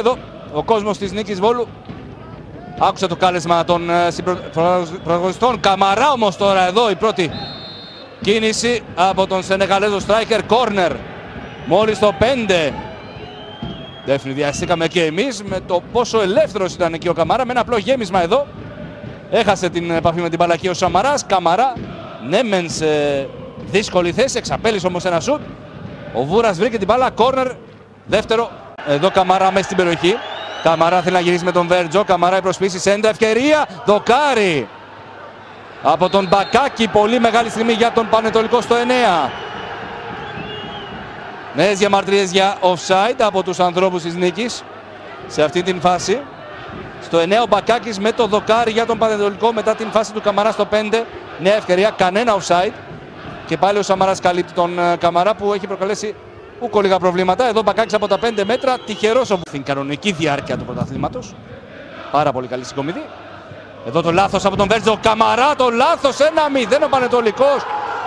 Εδώ ο κόσμος της Νίκης Βόλου άκουσε το κάλεσμα των πρωταγωνιστών. Καμαρά όμως τώρα εδώ η πρώτη κίνηση από τον Σενεγαλέζο striker. Κόρνερ μόλις το 5. Δεν ευνηδιαστήκαμε και εμείς με το πόσο ελεύθερος ήταν εκεί ο Καμαρά, με ένα απλό γέμισμα εδώ. Έχασε την επαφή με την μπάλα ο Σαμαράς. Καμαρά, ναι μεν σε δύσκολη θέση, εξαπέλυσε όμως ένα σουτ. Ο Βούρας βρήκε την μπάλα, κόρνερ, δεύτερο. Εδώ Καμαρά μέσα στην περιοχή. Καμαρά θέλει να γυρίσει με τον Βέρτζο. Καμαρά η προσπίση, σέντα, ευκαιρία, δοκάρι από τον Μπακάκη. Πολύ μεγάλη στιγμή για τον Πανετολικό στο 9. Νέες διαμαρτυρίες για offside από τους ανθρώπους της Νίκης σε αυτή την φάση. Στο 9 ο Μπακάκης με το δοκάρι για τον Πανετολικό μετά την φάση του Καμαρά στο 5. Νέα ευκαιρία, κανένα offside. Και πάλι ο Σαμαράς καλύπτει τον Καμαρά που έχει προκαλέσει ούκο λίγα προβλήματα. Εδώ Μπακάκης από τα 5 μέτρα, τυχερός στην κανονική διάρκεια του πρωταθλήματος. Πάρα πολύ καλή συγκομιδή. Εδώ το λάθος από τον Βέρτζο. Καμαρά, το λάθος, 1-0 ο Πανετολικός.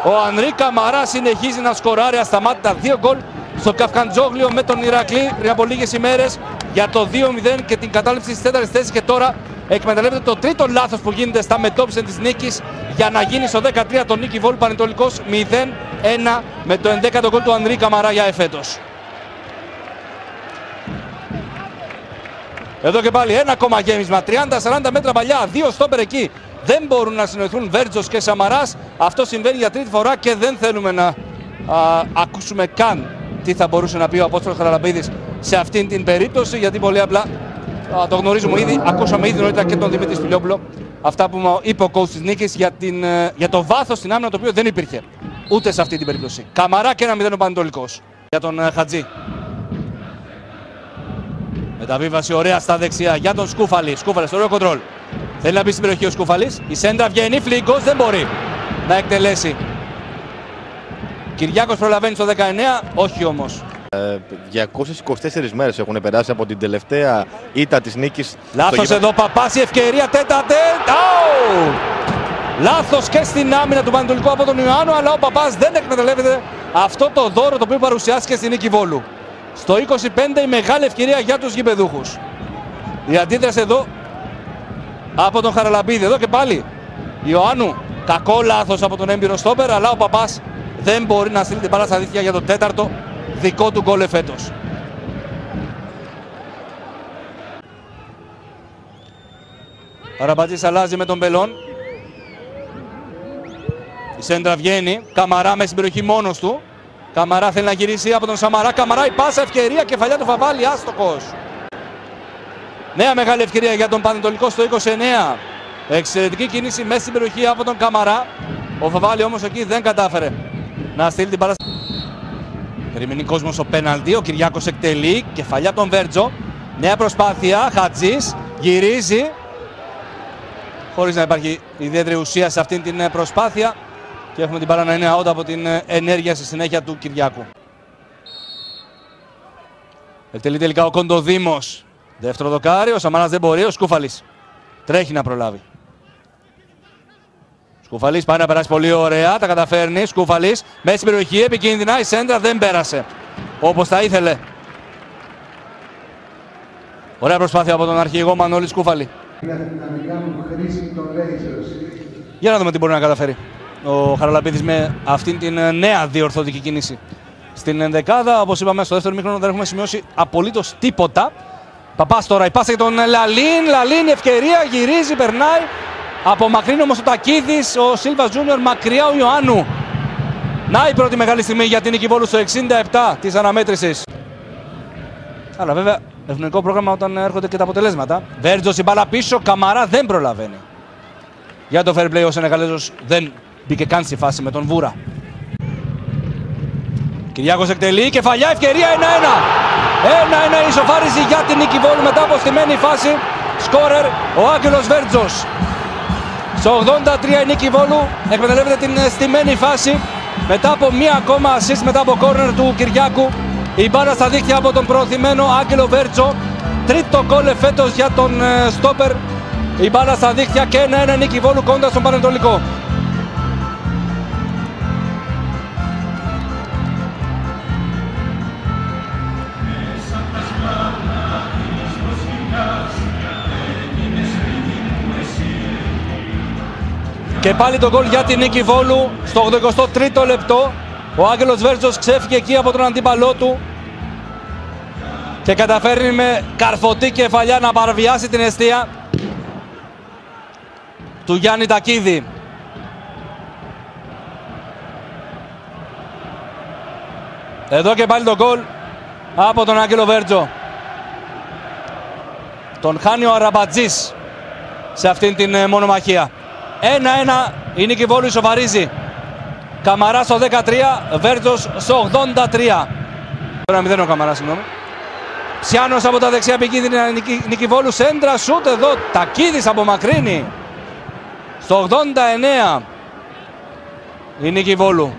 Ο Ανρί Καμαρά συνεχίζει να σκοράρει ασταμάτητα, 2 γκολ στο Καφκαντζόγλιο με τον Ηρακλή πριν από λίγες ημέρες για το 2-0 και την κατάληψη της 4ης θέσης. Και τώρα εκμεταλλεύεται το τρίτο λάθος που γίνεται στα μετώπιση της Νίκης για να γίνει στο 13 τον Νίκη Βόλου. Πανετολικός 0-1 με το 11ο γκολ του Ανρί Καμαρά για εφέτος. Εδώ και πάλι ένα ακόμα γέμισμα, 30-40 μέτρα παλιά, 2 στόπερ εκεί. Δεν μπορούν να συνοηθούν Βέρτζος και Σαμαράς. Αυτό συμβαίνει για τρίτη φορά και δεν θέλουμε να ακούσουμε καν τι θα μπορούσε να πει ο Απόστολος Χαραλαμπίδης σε αυτήν την περίπτωση, γιατί πολύ απλά το γνωρίζουμε ήδη. Ακούσαμε ήδη νωρίτερα και τον Δημήτρη Σπηλιόπουλο αυτά που μου είπε ο coach της Νίκης για το βάθος στην άμυνα, το οποίο δεν υπήρχε ούτε σε αυτή την περίπτωση. Καμαρά και 1-0 ο Πανετολικός για τον Χατζή. Μεταβίβαση ωραία στα δεξιά για τον Σκούφαλη. Σκούφαλης, ωραίο κοντρόλ. Θέλει να μπει στην περιοχή ο Σκούφαλης. Η σέντρα βγαίνει, φλίγκος, δεν μπορεί να εκτελέσει. Κυριάκος προλαβαίνει στο 19, όχι όμως. 224 μέρες έχουν περάσει από την τελευταία ήττα της Νίκης. Λάθος εδώ, Παπάς, η ευκαιρία, τέτα-τέτ. Λάθος και στην άμυνα του Πανετολικού από τον Ιωάννου, αλλά ο Παπάς δεν εκμεταλλεύεται αυτό το δώρο το οποίο παρουσιάστηκε στη Νίκη Βόλου. Στο 25 η μεγάλη ευκαιρία για τους γηπεδούχους. Η αντίδραση εδώ από τον Χαραλαμπίδη. Εδώ και πάλι Ιωάννου, κακό λάθος από τον έμπειρο στόπερ, αλλά ο Παπάς δεν μπορεί να στείλει την μπάλα στα δίχτυα για τον τέταρτο δικό του γκολ εφέτος. Αραμπατζής αλλάζει με τον Μπελόν. Η σέντρα βγαίνει. Καμαρά μέσα στην περιοχή μόνος του. Καμαρά θέλει να γυρίσει από τον Σαμαρά. Καμαρά, η πάσα, ευκαιρία, κεφαλιά του Φαβάλη, άστοχος. Νέα μεγάλη ευκαιρία για τον Πανετολικό στο 29. Εξαιρετική κίνηση μέσα στην περιοχή από τον Καμαρά. Ο Φαβάλη όμως εκεί δεν κατάφερε να στείλει την μπάλα. Περιμένει κόσμος ο πέναλτι. Ο Κυριάκος εκτελεί. Κεφαλιά τον Βέρτζο. Νέα προσπάθεια. Χατζής γυρίζει. Χωρίς να υπάρχει ιδιαίτερη ουσία σε αυτήν την προσπάθεια. Και έχουμε την μπάλα να είναι out από την ενέργεια στη συνέχεια του Κυριάκου. Εκτελεί τελικά ο Κοντοδήμος. Δεύτερο δοκάρι. Ο Σαμαράς δεν μπορεί. Ο Σκούφαλης τρέχει να προλάβει. Σκούφαλης πάει να περάσει πολύ ωραία. Τα καταφέρνει. Σκούφαλης μέσα στην περιοχή. Επικίνδυνα. Η σέντρα δεν πέρασε όπως θα ήθελε. Ωραία προσπάθεια από τον αρχηγό Μανώλη Σκούφαλη. Για να δούμε τι μπορεί να καταφέρει ο Χαραλαμπίδης με αυτήν την νέα διορθωτική κίνηση στην ενδεκάδα. Όπως είπαμε, στο δεύτερο μήχρονο δεν έχουμε σημειώσει απολύτως τίποτα. Παπάς τώρα, η πάσα για τον Λαλίν. Λαλίν, η ευκαιρία, γυρίζει, περνάει. Απομακρύνει όμως ο Τακίδης, ο Σίλβας Τζούνιορ, μακριά ο Ιωάννου. Να η πρώτη μεγάλη στιγμή για την Νίκη Βόλου στο 67 της αναμέτρησης. Αλλά βέβαια, ευνοϊκό πρόγραμμα όταν έρχονται και τα αποτελέσματα. Βέρτζος, η μπάλα πίσω, Καμαρά δεν προλαβαίνει. Για το fair play ο Σενεγαλέζος δεν μπήκε καν στη φάση με τον Βούρα. Κυριάκος εκτελεί, κεφαλιά, ευκαιρία, 1-1. 1-1 ισοφάριση για την Νίκη Βόλου μετά από στημένη φάση. Σκόρερ ο Άγγελος Βέρτζος. Στο 83 η Νίκη Βόλου εκμεταλλεύεται την στημένη φάση μετά από μία ακόμα assist μετά από κόρνερ του Κυριάκου. Η μπάλα στα δίχτυα από τον προωθημένο Άγγελο Βέρτζο. Τρίτο γκολ εφέτος για τον στόπερ. Η μπάλα στα δίχτυα και 1-1 Νίκη Βόλου κοντά στον Πανετολικό. Και πάλι το γκολ για την νίκη Βόλου στο 83ο λεπτό. Ο Άγγελος Βέρτζος ξέφυγε εκεί από τον αντίπαλό του και καταφέρνει με καρφωτή κεφαλιά να παραβιάσει την εστία του Γιάννη Τακίδη. Εδώ και πάλι το γκολ από τον Άγγελο Βέρτζο. Τον χάνει ο Αραμπατζής σε αυτήν την μονομαχία. 1-1, η νίκη Βόλου ισοβαρίζει. Καμαρά στο 13, Βέρτζος στο 83. 1-0 ο Καμαράς, συγγνώμη. Ψιάνος από τα δεξιά, επικίνδυνη νίκη Βόλου, σέντρα, σούτ εδώ, Τακίδης απομακρύνει. Στο 89, η νίκη Βόλου.